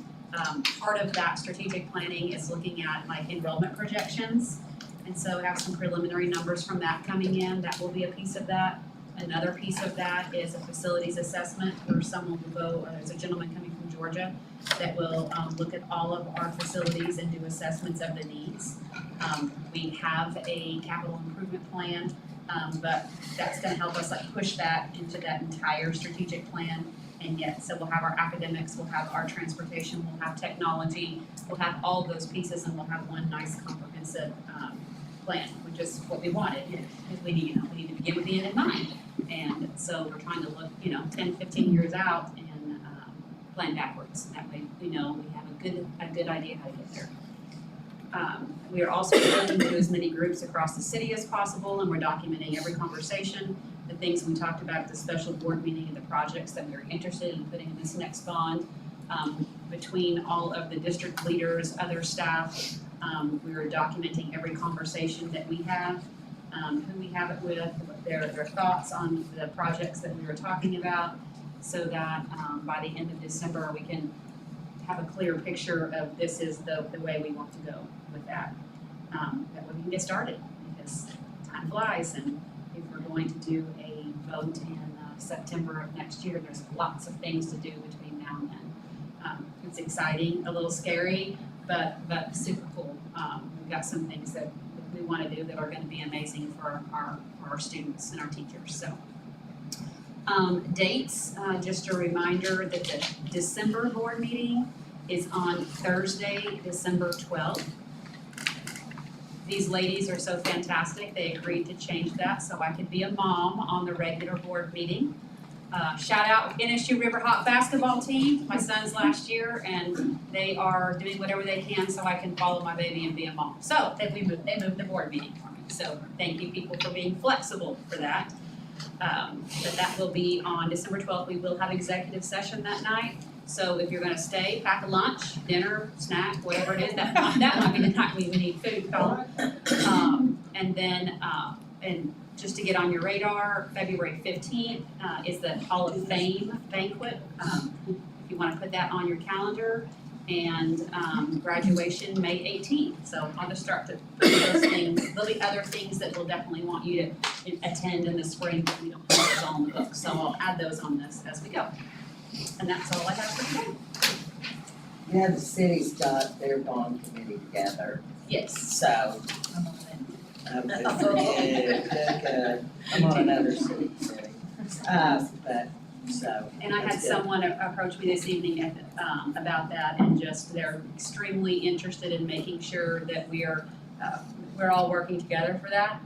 Part of that strategic planning is looking at like enrollment projections. And so have some preliminary numbers from that coming in. That will be a piece of that. Another piece of that is a facilities assessment where someone will go, there's a gentleman coming from Georgia that will look at all of our facilities and do assessments of the needs. We have a capital improvement plan, but that's gonna help us like push that into that entire strategic plan. And yet, so we'll have our academics, we'll have our transportation, we'll have technology, we'll have all those pieces, and we'll have one nice comprehensive plan, which is what we wanted, because we need to begin with the end in mind. And so we're trying to look, 10, 15 years out and plan backwards. That way we know we have a good idea how to get there. We are also looking to do as many groups across the city as possible, and we're documenting every conversation, the things we talked about at the special board meeting, and the projects that we're interested in putting in this next bond. Between all of the district leaders, other staff, we are documenting every conversation that we have, who we have it with, their thoughts on the projects that we were talking about, so that by the end of December we can have a clear picture of this is the way we want to go with that. That way we can get started, because time flies, and if we're going to do a vote in September of next year, there's lots of things to do between now and then. It's exciting, a little scary, but super cool. We've got some things that we want to do that are going to be amazing for our students and our teachers. So dates, just a reminder that the December board meeting is on Thursday, December 12th. These ladies are so fantastic, they agreed to change that so I could be a mom on the regular board meeting. Shout out NSU Riverhawk basketball team, my son's last year, and they are doing whatever they can so I can follow my baby and be a mom. So they moved the board meeting for me. So thank you people for being flexible for that. But that will be on December 12th. We will have executive session that night, So if you're gonna stay, pack a lunch, dinner, snack, whatever it is, that might be the time we need food, call. And then, and just to get on your radar, February 15th, is the Hall of Fame banquet. If you wanna put that on your calendar, and, graduation May 18th. So I'll just start to put those things. There'll be other things that we'll definitely want you to attend in the spring, but we don't have those all in the book. So I'll add those on this as we go. And that's all I have for today. Now the city's got their bond committee together, Yes. so. Good. I'm on another city committee. But, so. And I had that's good. someone approach me this evening about that, and just they're extremely interested in making sure that we're all working together for that.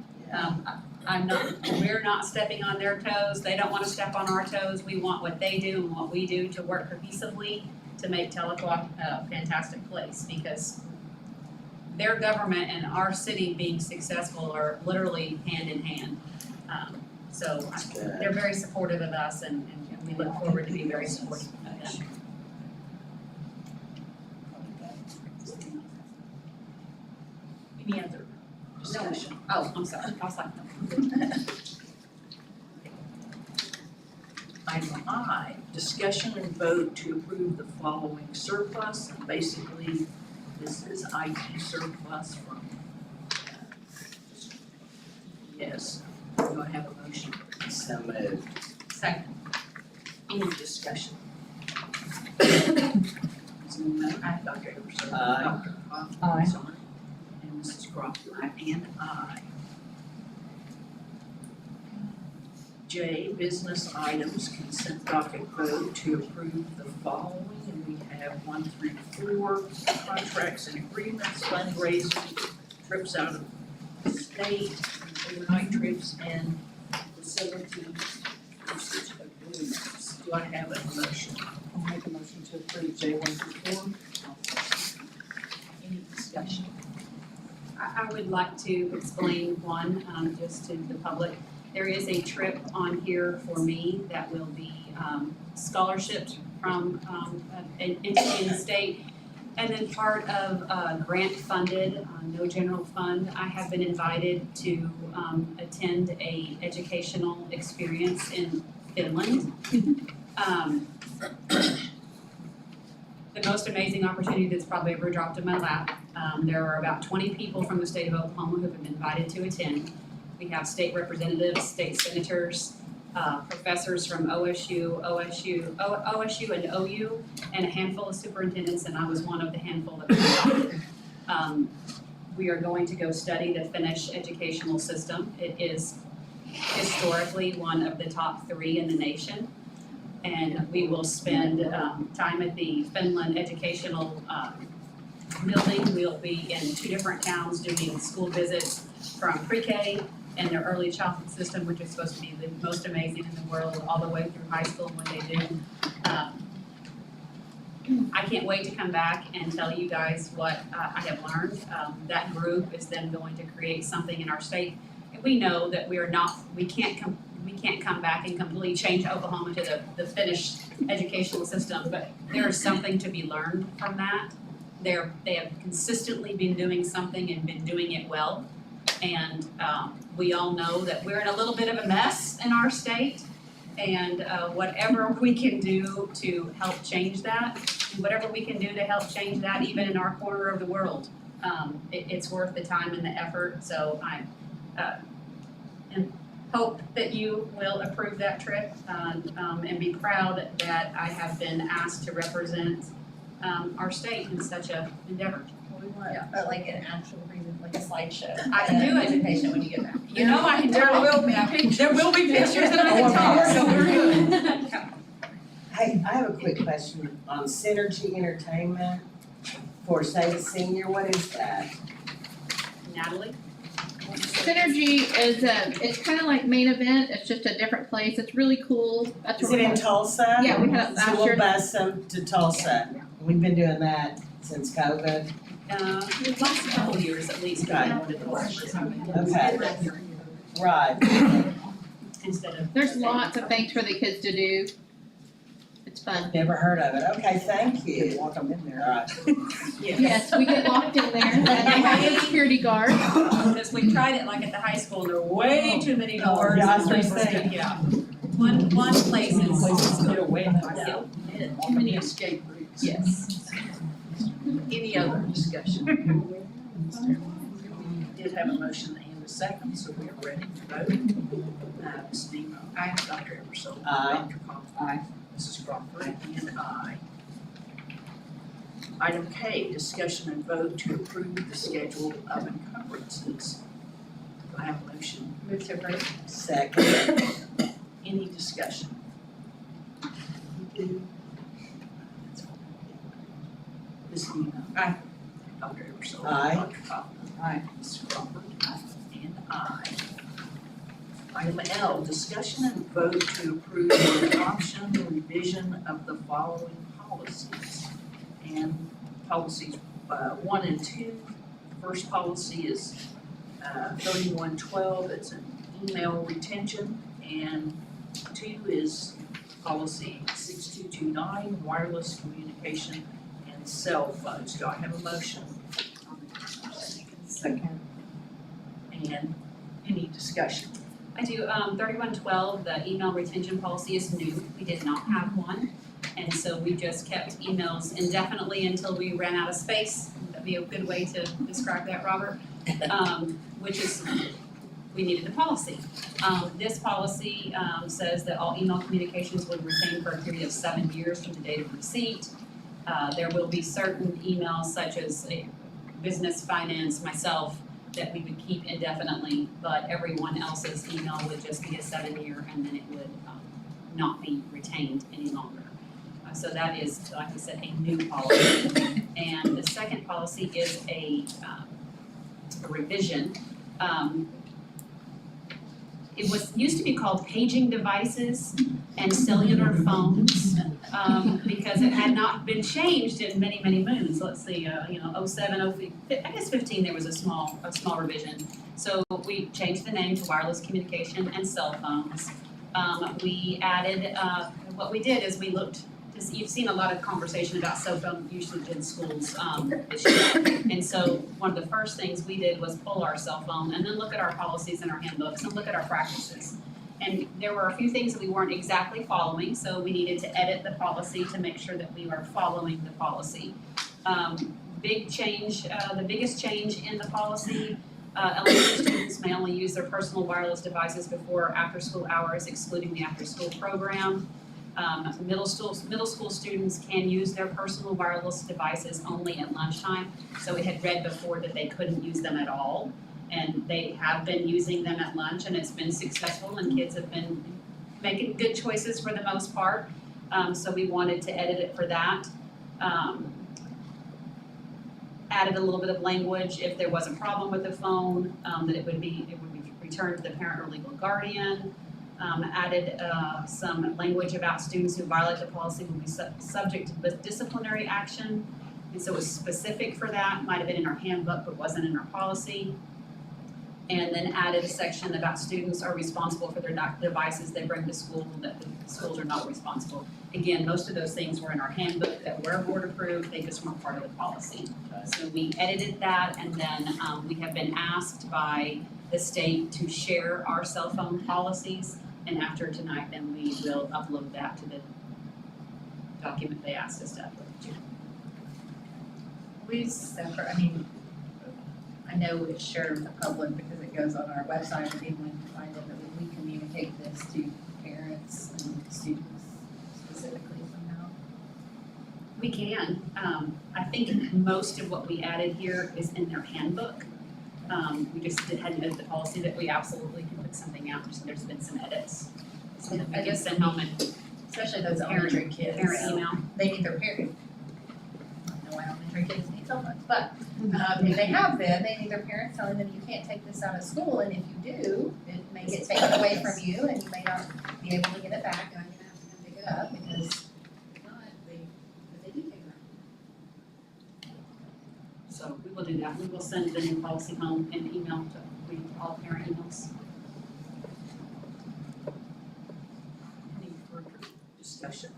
We're not stepping on their toes, they don't wanna step on our toes, we want what they do and what we do to work cohesively to make Tahlequah a fantastic place, because their government and our city being successful are literally hand in hand. So they're very supportive of us, and we look forward to being very supportive of them. Any other discussion? Oh, I'm sorry, I was like, no. Item I, discussion and vote to approve the following surplus. Basically, this is IT surplus from, yes, do I have a motion? So moved. Second. Any discussion? Dr. Everson. Aye. Dr. Hoffman. Aye. Sorry. And Mrs. Crawford. And aye. J, business items, consent docket vote to approve the following, and we have 1 through 4, contracts and agreements, fundraisers, trips out of the state, overnight trips, and facility usage agreements. Do I have a motion? I'll make a motion to approve J1 through 4. Any discussion? I would like to explain one, just to the public. There is a trip on here for me that will be scholarships from an entity in the state. And then part of grant funded, no general fund, I have been invited to attend a educational experience in Finland. The most amazing opportunity that's probably ever dropped in my lap. There are about 20 people from the state of Oklahoma who have been invited to attend. We have state representatives, state senators, professors from OSU and OU, and a handful of superintendents, and I was one of the handful that was invited. We are going to go study the Finnish educational system. It is historically one of the top 3 in the nation. And we will spend time at the Finland Educational Building. We'll be in 2 different towns doing school visits from pre-K and their early childhood system, which is supposed to be the most amazing in the world, all the way through high school and what they do. I can't wait to come back and tell you guys what I have learned. That group is then going to create something in our state. And we know that we can't come back and completely change Oklahoma to the Finnish educational system, but there is something to be learned from that. They have consistently been doing something and been doing it well. And we all know that we're in a little bit of a mess in our state, and whatever we can do to help change that, whatever we can do to help change that even in our corner of the world, it's worth the time and the effort. So I hope that you will approve that trip and be proud that I have been asked to represent our state in such a endeavor. But like an actual reason, like a slideshow. I can do it. Presentation when you get back. You know I can There talk. will be pictures. There will be pictures and I can talk, so we're good. Hey, I have a quick question on Synergy Entertainment for Say the Senior, what is that? Natalie? Synergy is it's kind of like Main Event, it's just a different place, it's really cool. That's Is what it in we're- Tulsa? Yeah, we had it last So year. we'll bus them to Tulsa. We've been doing that since COVID. The last couple of years at least, Right. I wanted to go for something. Okay. Right. Instead of. There's lots of things for the kids to do. It's fun. Never heard of it. Okay, thank you. Lock them in there. Alright. Yes, we get locked in there, and they have a security guard. Because we tried it like at the high school, and there were way too many doors. yeah, I was and gonna places say. to- Yeah. One place is. Get away from Yeah. myself. Too many escape routes. Yes. Any other discussion? We did have a motion and a second, so we are ready to vote. Ms. Nemo. Aye. Dr. Eversole. Aye. Dr. Cobb. Aye. Mrs. Crawford. And aye. Item K, discussion and vote to approve the schedule of encumbrances. Do I have a motion? Move to approve. Second. Any discussion? Ms. Nemo. Aye. Dr. Eversole. Aye. Dr. Cobb. Aye. Mrs. Crawford. Aye. And aye. Item L, discussion and vote to approve the adoption or revision of the following policies. And policies 1 and 2, first policy is 3112, it's an email retention, and 2 is policy 6229, wireless communication and cell phones. Do I have a motion? Second. And any discussion? I do, 3112, the email retention policy is new, we did not have one. And so we just kept emails indefinitely until we ran out of space. That'd be a good way to describe that, Robert. Which is, we needed the policy. This policy, says that all email communications will retain for a period of 7 years from the date of receipt. There will be certain emails such as business, finance, myself, that we would keep indefinitely, but everyone else's email would just be a 7-year and then it would not be retained any longer. So that is, like I said, a new policy. And the second policy is a revision. It was, used to be called paging devices and cellular phones, because it had not been changed in many, many moons. Let's see, 07, 03, I guess 15, there was a small revision. So we changed the name to wireless communication and cell phones. We added, what we did is we looked, you've seen a lot of conversation about cell phone usage in schools this year. And so one of the first things we did was pull our cell phone and then look at our policies and our handbooks and look at our practices. And there were a few things that we weren't exactly following, so we needed to edit the policy to make sure that we were following the policy. Big change, the biggest change in the policy, elementary students may only use their personal wireless devices before or after school hours, excluding the after school program. Middle school students can use their personal wireless devices only at lunchtime. So we had read before that they couldn't use them at all. And they have been using them at lunch and it's been successful and kids have been making good choices for the most part. So we wanted to edit it for that. Added a little bit of language if there was a problem with the phone, that it would be returned to the parent or legal guardian. Added some language about students who violate the policy will be subject to disciplinary action. And so it was specific for that, might have been in our handbook, but wasn't in our policy. And then added a section about students are responsible for their devices they bring to school, that the schools are not responsible. Again, most of those things were in our handbook that were board approved, they just weren't part of the policy. So we edited that, and then we have been asked by the state to share our cell phone policies. And after tonight, then we will upload that to the document they asked us to upload. We separate, I know it's shared with the public because it goes on our website and anyone can find it, but we communicate this to parents and students specifically somehow. We can. I think most of what we added here is in their handbook. We just hadn't noted the policy that we absolutely can put something out, so there's been some edits. So I guess send home and Especially those elementary kids. parent email. They need their parent. I know elementary kids need cell phones, but if they have them, they need their parents telling them you can't take this out of school, and if you do, it may get taken away from you and you may not be able to get it back, and I'm gonna have to come pick it up because if not, they do take it out. So we will do that. We will send the new policy home and email to read all parent emails. Any further discussion?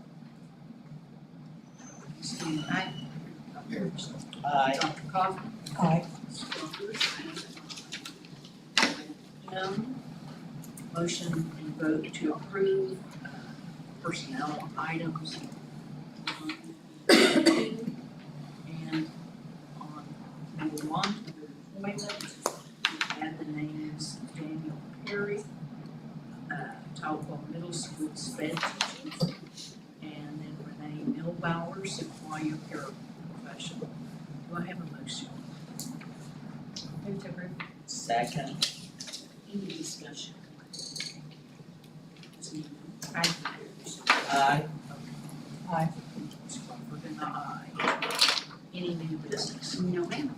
Aye. Dr. Coffin? Aye. Motion and vote to approve personnel items. 1, 2, and on number 1, under employment, add the names of Daniel Perry, Talbot Middle School sped teacher, and then Renee Milbauer, Sequoia paraprofessional. Do I have a motion? Move to approve. Second. Any discussion? Aye. Aye. Aye. Ms. Crawford and aye. Any new business? No, ma'am.